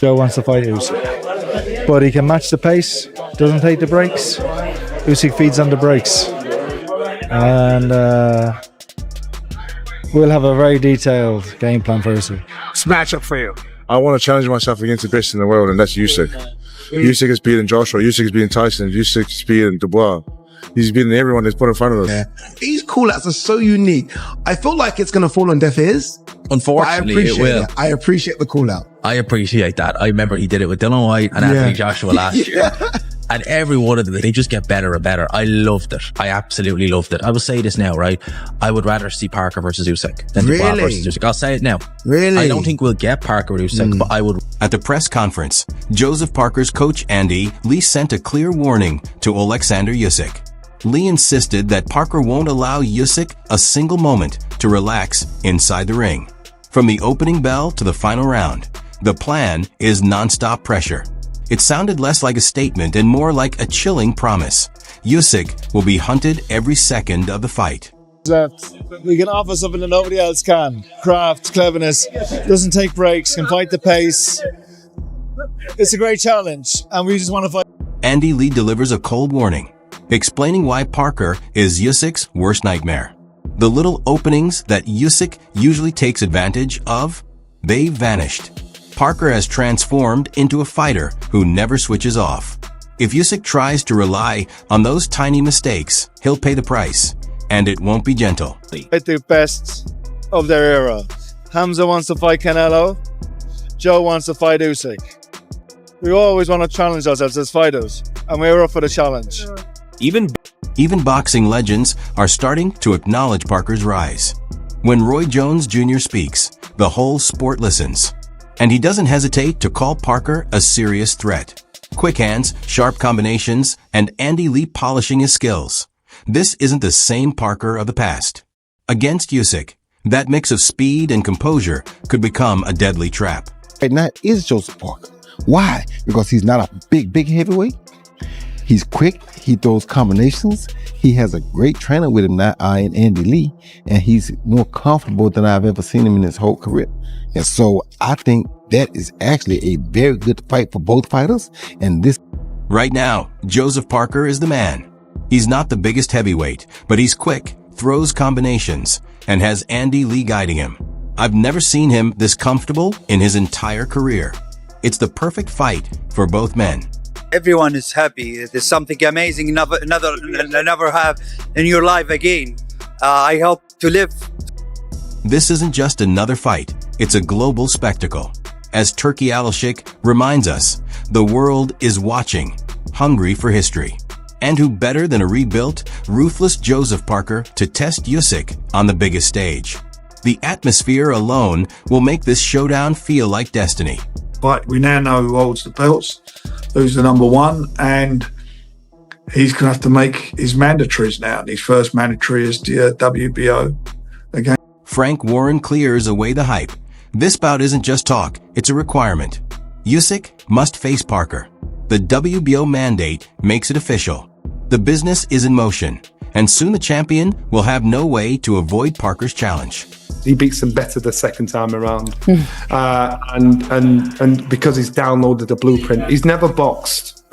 Joe wants to fight Usyk, but he can match the pace, doesn't take the breaks. Usyk feeds on the breaks, and we'll have a very detailed game plan for Usyk. It's matchup for you. I want to challenge myself against the best in the world, and that's Usyk. Usyk has beaten Joshua, Usyk has beaten Tyson, Usyk has beaten Dubois. He's beaten everyone that's put in front of us. Yeah. These call-outs are so unique. I feel like it's going to fall on deaf ears. Unfortunately, it will. I appreciate the call-out. I appreciate that. I remember he did it with Dylan White and Anthony Joshua last year. And every one of them, they just get better and better. I loved it. I absolutely loved it. I will say this now, right? I would rather see Parker versus Usyk than Dubois versus Usyk. I'll say it now. Really? I don't think we'll get Parker with Usyk, but I would. At the press conference, Joseph Parker's coach Andy Lee sent a clear warning to Oleksandr Usyk. Lee insisted that Parker won't allow Usyk a single moment to relax inside the ring. From the opening bell to the final round, the plan is non-stop pressure. It sounded less like a statement and more like a chilling promise. Usyk will be hunted every second of the fight. That we can offer something that nobody else can. Craft, cleverness, doesn't take breaks, can fight the pace. It's a great challenge, and we just want to fight. Andy Lee delivers a cold warning, explaining why Parker is Usyk's worst nightmare. The little openings that Usyk usually takes advantage of, they've vanished. Parker has transformed into a fighter who never switches off. If Usyk tries to rely on those tiny mistakes, he'll pay the price, and it won't be gentle. Fight the best of their era. Hamza wants to fight Canelo. Joe wants to fight Usyk. We always want to challenge ourselves as fighters, and we're up for the challenge. Even boxing legends are starting to acknowledge Parker's rise. When Roy Jones Jr. speaks, the whole sport listens. And he doesn't hesitate to call Parker a serious threat. Quick hands, sharp combinations, and Andy Lee polishing his skills. This isn't the same Parker of the past. Against Usyk, that mix of speed and composure could become a deadly trap. Right now is Joseph Parker. Why? Because he's not a big heavyweight. He's quick. He throws combinations. He has a great trainer with him now, in Andy Lee, and he's more comfortable than I've ever seen him in his whole career. And so I think that is actually a very good fight for both fighters. And this right now, Joseph Parker is the man. He's not the biggest heavyweight, but he's quick, throws combinations, and has Andy Lee guiding him. I've never seen him this comfortable in his entire career. It's the perfect fight for both men. Everyone is happy. There's something amazing never have in your life again. I hope to live. This isn't just another fight. It's a global spectacle. As Turki Alashik reminds us, the world is watching, hungry for history. And who better than a rebuilt, ruthless Joseph Parker to test Usyk on the biggest stage? The atmosphere alone will make this showdown feel like destiny. But we now know who holds the belts, who's the number one, and he's going to have to make his mandatories now. His first mandatory is the WBO again. Frank Warren clears away the hype. This bout isn't just talk, it's a requirement. Usyk must face Parker. The WBO mandate makes it official. The business is in motion, and soon the champion will have no way to avoid Parker's challenge. He beats him better the second time around. And because he's downloaded the blueprint, he's never boxed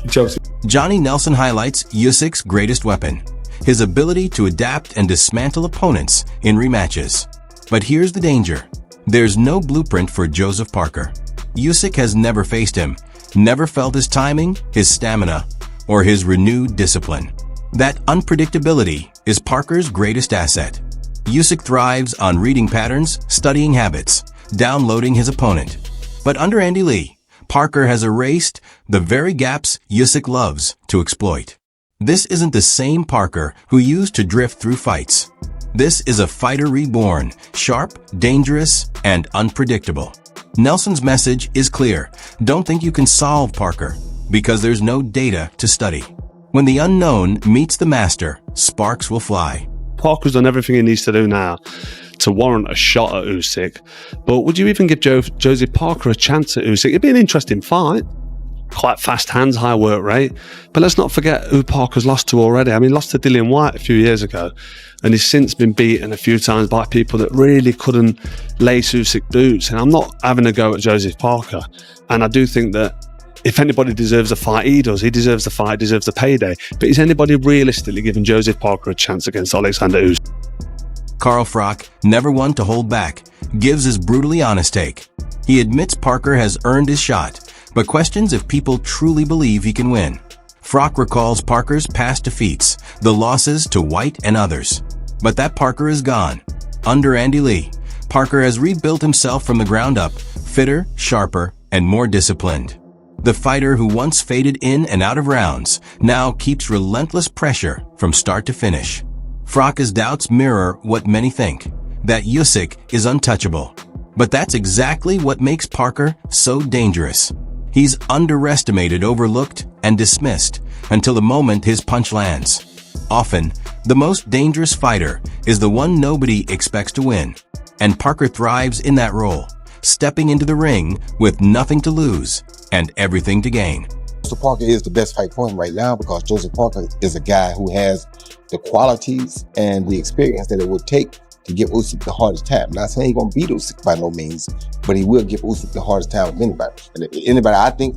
Joseph. Johnny Nelson highlights Usyk's greatest weapon, his ability to adapt and dismantle opponents in rematches. But here's the danger. There's no blueprint for Joseph Parker. Usyk has never faced him, never felt his timing, his stamina, or his renewed discipline. That unpredictability is Parker's greatest asset. Usyk thrives on reading patterns, studying habits, downloading his opponent. But under Andy Lee, Parker has erased the very gaps Usyk loves to exploit. This isn't the same Parker who used to drift through fights. This is a fighter reborn, sharp, dangerous, and unpredictable. Nelson's message is clear. Don't think you can solve Parker, because there's no data to study. When the unknown meets the master, sparks will fly. Parker's done everything he needs to do now to warrant a shot at Usyk. But would you even give Joseph Parker a chance at Usyk? It'd be an interesting fight. quite fast hands, high work rate. But let's not forget who Parker's lost to already. I mean, he lost to Dillian White a few years ago, and he's since been beaten a few times by people that really couldn't lace Usyk boots. And I'm not having a go at Joseph Parker. And I do think that if anybody deserves a fight, he does. He deserves the fight, deserves the payday. But is anybody realistically giving Joseph Parker a chance against Oleksandr Usyk? Carl Froch, never one to hold back, gives his brutally honest take. He admits Parker has earned his shot, but questions if people truly believe he can win. Froch recalls Parker's past defeats, the losses to White and others. But that Parker is gone. Under Andy Lee, Parker has rebuilt himself from the ground up, fitter, sharper, and more disciplined. The fighter who once faded in and out of rounds now keeps relentless pressure from start to finish. Froch's doubts mirror what many think, that Usyk is untouchable. But that's exactly what makes Parker so dangerous. He's underestimated, overlooked, and dismissed until the moment his punch lands. Often, the most dangerous fighter is the one nobody expects to win, and Parker thrives in that role, stepping into the ring with nothing to lose and everything to gain. Joseph Parker is the best fight for him right now because Joseph Parker is a guy who has the qualities and the experience that it would take to give Usyk the hardest time. Not saying he's going to beat Usyk by no means, but he will give Usyk the hardest time of anybody. And if anybody, I think,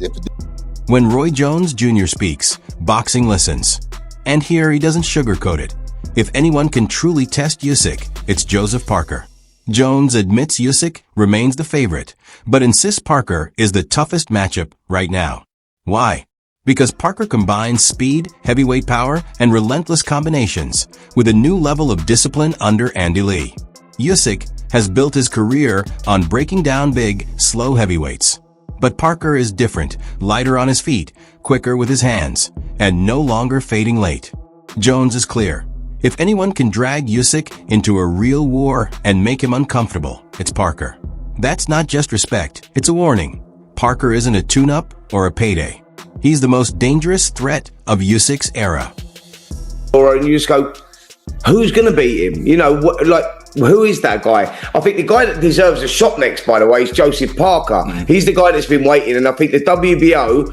when Roy Jones Jr. speaks, boxing listens. And here he doesn't sugarcoat it. If anyone can truly test Usyk, it's Joseph Parker. Jones admits Usyk remains the favorite, but insists Parker is the toughest matchup right now. Why? Because Parker combines speed, heavyweight power, and relentless combinations with a new level of discipline under Andy Lee. Usyk has built his career on breaking down big, slow heavyweights. But Parker is different, lighter on his feet, quicker with his hands, and no longer fading late. Jones is clear. If anyone can drag Usyk into a real war and make him uncomfortable, it's Parker. That's not just respect, it's a warning. Parker isn't a tune-up or a payday. He's the most dangerous threat of Usyk's era. And you just go, who's going to beat him? You know, who is that guy? I think the guy that deserves a shot next, by the way, is Joseph Parker. He's the guy that's been waiting, and I think the WBO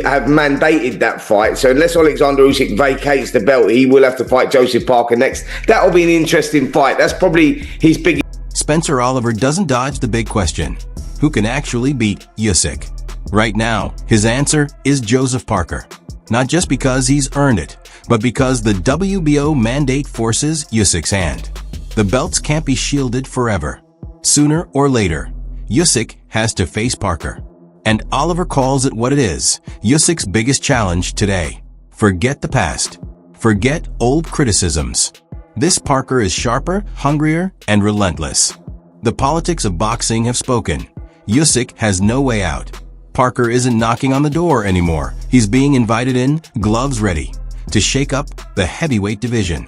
have mandated that fight. So unless Oleksandr Usyk vacates the belt, he will have to fight Joseph Parker next. That'll be an interesting fight. That's probably his biggest. Spencer Oliver doesn't dodge the big question. Who can actually beat Usyk? Right now, his answer is Joseph Parker. Not just because he's earned it, but because the WBO mandate forces Usyk's hand. The belts can't be shielded forever. Sooner or later, Usyk has to face Parker. And Oliver calls it what it is, Usyk's biggest challenge today. Forget the past. Forget old criticisms. This Parker is sharper, hungrier, and relentless. The politics of boxing have spoken. Usyk has no way out. Parker isn't knocking on the door anymore. He's being invited in, gloves ready, to shake up the heavyweight division.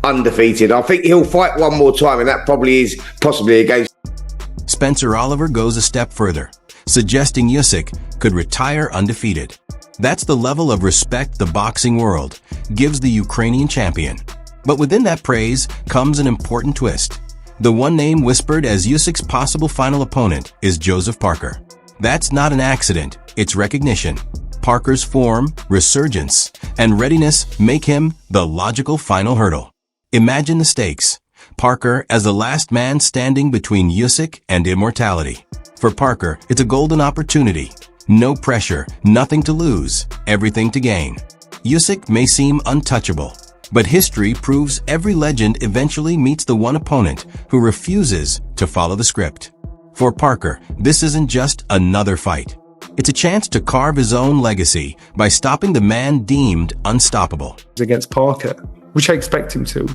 Undefeated. I think he'll fight one more time, and that probably is possibly against. Spencer Oliver goes a step further, suggesting Usyk could retire undefeated. That's the level of respect the boxing world gives the Ukrainian champion. But within that praise comes an important twist. The one name whispered as Usyk's possible final opponent is Joseph Parker. That's not an accident, it's recognition. Parker's form, resurgence, and readiness make him the logical final hurdle. Imagine the stakes. Parker as the last man standing between Usyk and immortality. For Parker, it's a golden opportunity. No pressure, nothing to lose, everything to gain. Usyk may seem untouchable, but history proves every legend eventually meets the one opponent who refuses to follow the script. For Parker, this isn't just another fight. It's a chance to carve his own legacy by stopping the man deemed unstoppable. Against Parker, which I expect him to.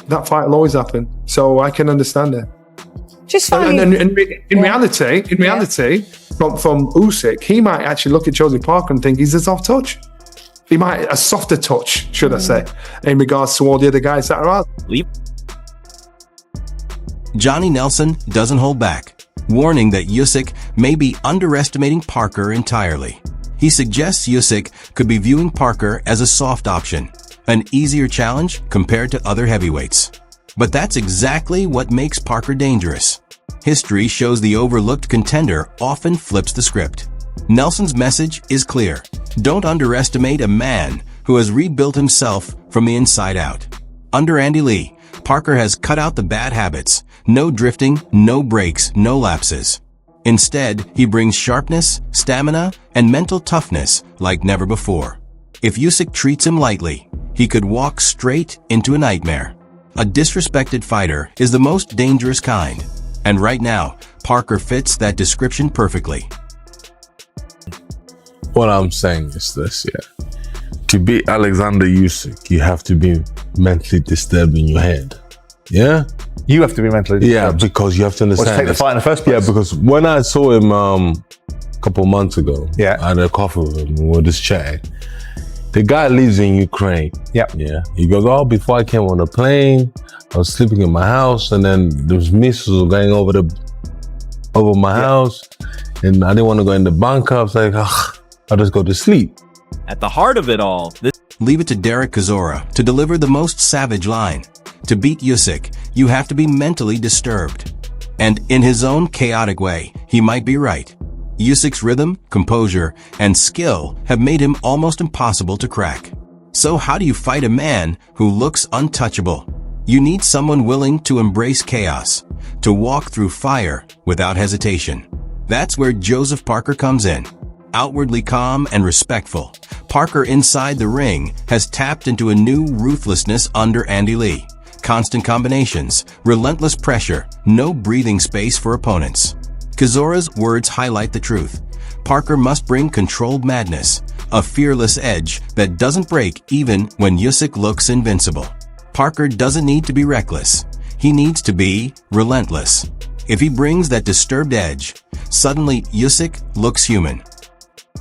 That fight will always happen, so I can understand it. Just and in reality, from Usyk, he might actually look at Joseph Parker and think he's a soft touch. He might a softer touch, should I say, in regards to all the other guys that are out. Johnny Nelson doesn't hold back, warning that Usyk may be underestimating Parker entirely. He suggests Usyk could be viewing Parker as a soft option, an easier challenge compared to other heavyweights. But that's exactly what makes Parker dangerous. History shows the overlooked contender often flips the script. Nelson's message is clear. Don't underestimate a man who has rebuilt himself from the inside out. Under Andy Lee, Parker has cut out the bad habits. No drifting, no breaks, no lapses. Instead, he brings sharpness, stamina, and mental toughness like never before. If Usyk treats him lightly, he could walk straight into a nightmare. A disrespected fighter is the most dangerous kind. And right now, Parker fits that description perfectly. What I'm saying is this, yeah. To beat Oleksandr Usyk, you have to be mentally disturbed in your head. Yeah? You have to be mentally disturbed. Yeah, because you have to understand. Or to take the fight in the first place. Yeah, because when I saw him a couple of months ago, yeah, I had a coffee with him, we were just chatting. The guy lives in Ukraine. Yeah. Yeah. He goes, oh, before I came on the plane, I was sleeping in my house, and then there was missiles going over my house, and I didn't want to go in the bunker. I was like, I'll just go to sleep. At the heart of it all, leave it to Derek Chisora to deliver the most savage line. To beat Usyk, you have to be mentally disturbed. And in his own chaotic way, he might be right. Usyk's rhythm, composure, and skill have made him almost impossible to crack. So how do you fight a man who looks untouchable? You need someone willing to embrace chaos, to walk through fire without hesitation. That's where Joseph Parker comes in. Outwardly calm and respectful, Parker inside the ring has tapped into a new ruthlessness under Andy Lee. Constant combinations, relentless pressure, no breathing space for opponents. Chisora's words highlight the truth. Parker must bring controlled madness, a fearless edge that doesn't break even when Usyk looks invincible. Parker doesn't need to be reckless. He needs to be relentless. If he brings that disturbed edge, suddenly Usyk looks human.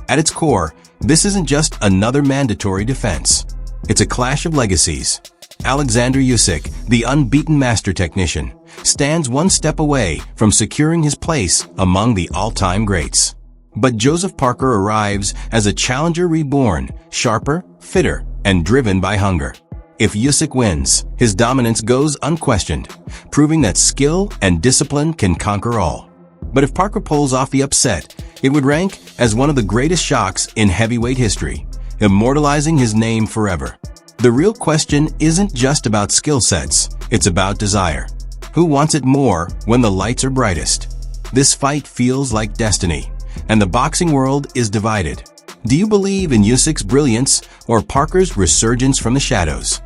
At its core, this isn't just another mandatory defense. It's a clash of legacies. Oleksandr Usyk, the unbeaten master technician, stands one step away from securing his place among the all-time greats. But Joseph Parker arrives as a challenger reborn, sharper, fitter, and driven by hunger. If Usyk wins, his dominance goes unquestioned, proving that skill and discipline can conquer all. But if Parker pulls off the upset, it would rank as one of the greatest shocks in heavyweight history, immortalizing his name forever. The real question isn't just about skill sets, it's about desire. Who wants it more when the lights are brightest? This fight feels like destiny, and the boxing world is divided. Do you believe in Usyk's brilliance or Parker's resurgence from the shadows?